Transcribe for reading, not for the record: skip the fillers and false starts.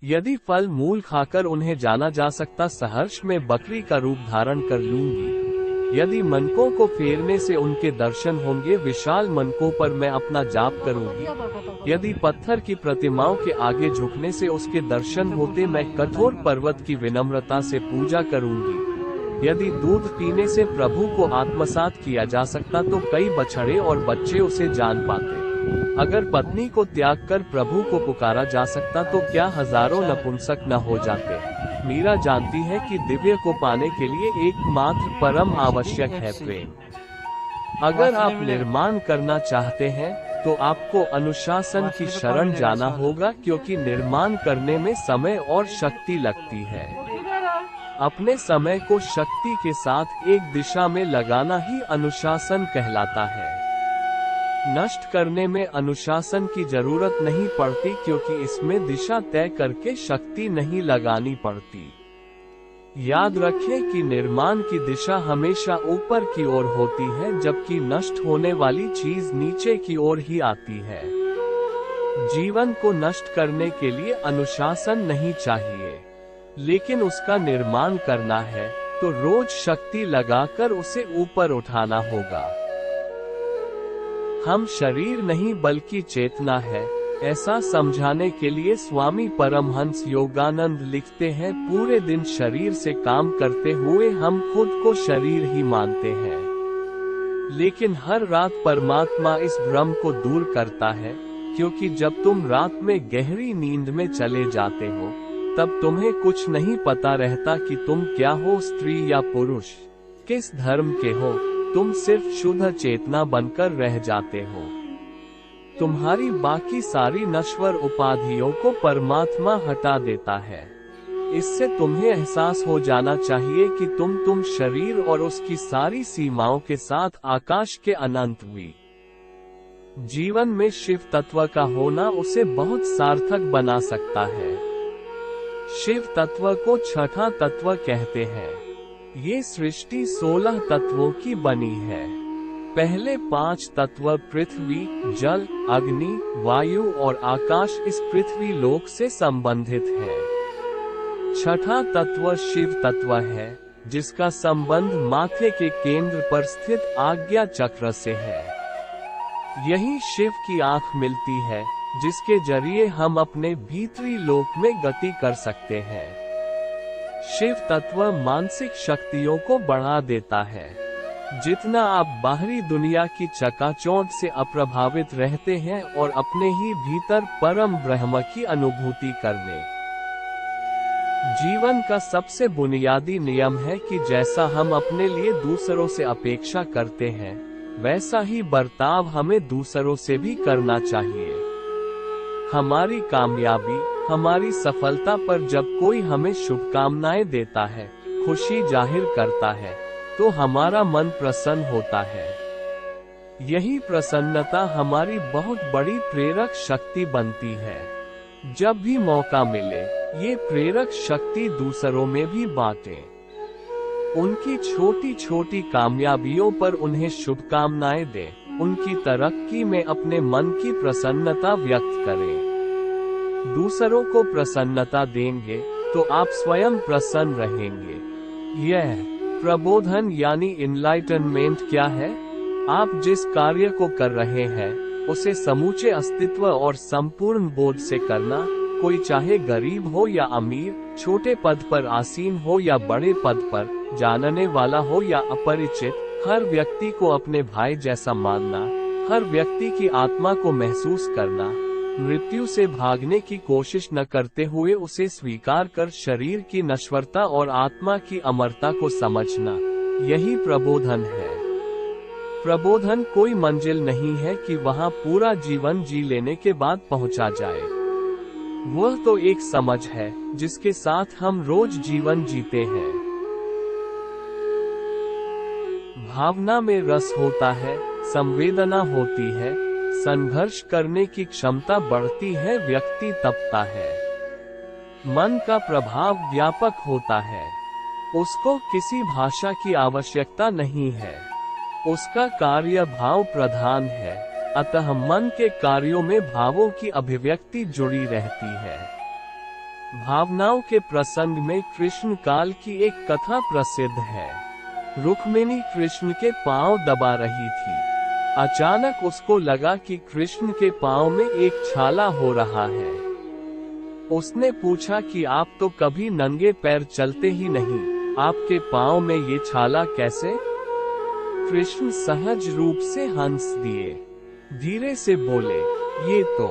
यदि फल मूल खाकर उन्हें जाना जा सकता, सहर्ष में बकरी का रूप धारण कर लूंगी। यदि मनकों को फेरने से उनके दर्शन होंगे, विशाल मनकों पर मैं अपना जाप करूंगी। यदि पत्थर की प्रतिमाओं के आगे झुकने से उसके दर्शन होते, मैं कठोर पर्वत की विनम्रता से पूजा करूंगी। यदि दूध पीने से प्रभु को आत्मसात किया जा सकता, तो कई बछड़े और बच्चे उसे जान पाते। अगर पत्नी को त्याग कर प्रभु को पुकारा जा सकता, तो क्या हजारों नपुंसक न हो जाते। मीरा जानती है कि दिव्य को पाने के लिए एकमात्र परम आवश्यक है प्रेम। अगर आप निर्माण करना चाहते हैं, तो आपको अनुशासन की शरण जाना होगा, क्योंकि निर्माण करने में समय और शक्ति लगती है। अपने समय को शक्ति के साथ एक दिशा में लगाना ही अनुशासन कहलाता है। नष्ट करने में अनुशासन की जरूरत नहीं पड़ती, क्योंकि इसमें दिशा तय करके शक्ति नहीं लगानी पड़ती। याद रखें कि निर्माण की दिशा हमेशा ऊपर की ओर होती है, जबकि नष्ट होने वाली चीज नीचे की ओर ही आती है। जीवन को नष्ट करने के लिए अनुशासन नहीं चाहिए, लेकिन उसका निर्माण करना है तो रोज शक्ति लगाकर उसे ऊपर उठाना होगा। हम शरीर नहीं बल्कि चेतना है, ऐसा समझाने के लिए स्वामी परमहंस योगानंद लिखते हैं, पूरे दिन शरीर से काम करते हुए हम खुद को शरीर ही मानते हैं, लेकिन हर रात परमात्मा इस भ्रम को दूर करता है, क्योंकि जब तुम रात में गहरी नींद में चले जाते हो, तब तुम्हें कुछ नहीं पता रहता कि तुम क्या हो, स्त्री या पुरुष, किस धर्म के हो। तुम सिर्फ शुद्ध चेतना बनकर रह जाते हो। तुम्हारी बाकी सारी नश्वर उपाधियों को परमात्मा हटा देता है। इससे तुम्हें एहसास हो जाना चाहिए कि तुम शरीर और उसकी सारी सीमाओं के साथ आकाश के अनंत भी। जीवन में शिव तत्व का होना उसे बहुत सार्थक बना सकता है। शिव तत्व को छठा तत्व कहते हैं। ये सृष्टि 16 तत्वों की बनी है। पहले 5 तत्व पृथ्वी, जल, अग्नि, वायु और आकाश इस पृथ्वी लोक से संबंधित है। छठा तत्व शिव तत्व है, जिसका संबंध माथे के केंद्र पर स्थित आज्ञा चक्र से है। यही शिव की आंख मिलती है, जिसके जरिए हम अपने भीतरी लोक में गति कर सकते हैं। शिव तत्व मानसिक शक्तियों को बढ़ा देता है। जितना आप बाहरी दुनिया की चकाचौंध से अप्रभावित रहते हैं और अपने ही भीतर परम ब्रह्म की अनुभूति करने। जीवन का सबसे बुनियादी नियम है कि जैसा हम अपने लिए दूसरों से अपेक्षा करते हैं, वैसा ही बर्ताव हमें दूसरों से भी करना चाहिए। हमारी कामयाबी, हमारी सफलता पर जब कोई हमें शुभकामनाएं देता है, खुशी जाहिर करता है, तो हमारा मन प्रसन्न होता है। यही प्रसन्नता हमारी बहुत बड़ी प्रेरक शक्ति बनती है। जब भी मौका मिले, ये प्रेरक शक्ति दूसरों में भी बांटें। उनकी छोटी छोटी कामयाबियों पर उन्हें शुभकामनाएं दें। उनकी तरक्की में अपने मन की प्रसन्नता व्यक्त करें। दूसरों को प्रसन्नता देंगे तो आप स्वयं प्रसन्न रहेंगे। यह प्रबोधन यानी इनलाइटनमेंट क्या है? आप जिस कार्य को कर रहे हैं, उसे समूचे अस्तित्व और संपूर्ण बोध से करना। कोई चाहे गरीब हो या अमीर, छोटे पद पर आसीन हो या बड़े पद पर, जानने वाला हो या अपरिचित, हर व्यक्ति को अपने भाई जैसा मानना, हर व्यक्ति की आत्मा को महसूस करना, मृत्यु से भागने की कोशिश न करते हुए उसे स्वीकार कर शरीर की नश्वरता और आत्मा की अमरता को समझना, यही प्रबोधन है। प्रबोधन कोई मंजिल नहीं है कि वहां पूरा जीवन जी लेने के बाद पहुंचा जाए। वह तो एक समझ है जिसके साथ हम रोज जीवन जीते हैं। भावना में रस होता है, संवेदना होती है, संघर्ष करने की क्षमता बढ़ती है, व्यक्ति तपता है। मन का प्रभाव व्यापक होता है। उसको किसी भाषा की आवश्यकता नहीं है। उसका कार्य भाव प्रधान है, अतः मन के कार्यों में भावों की अभिव्यक्ति जुड़ी रहती है। भावनाओं के प्रसंग में कृष्ण काल की एक कथा प्रसिद्ध है। रुक्मिणी कृष्ण के पांव दबा रही थी। अचानक उसको लगा कि कृष्ण के पांव में एक छाला हो रहा है। उसने पूछा कि आप तो कभी नंगे पैर चलते ही नहीं, आपके पांव में ये छाला कैसे? कृष्ण सहज रूप से हंस दिए, धीरे से बोले, ये तो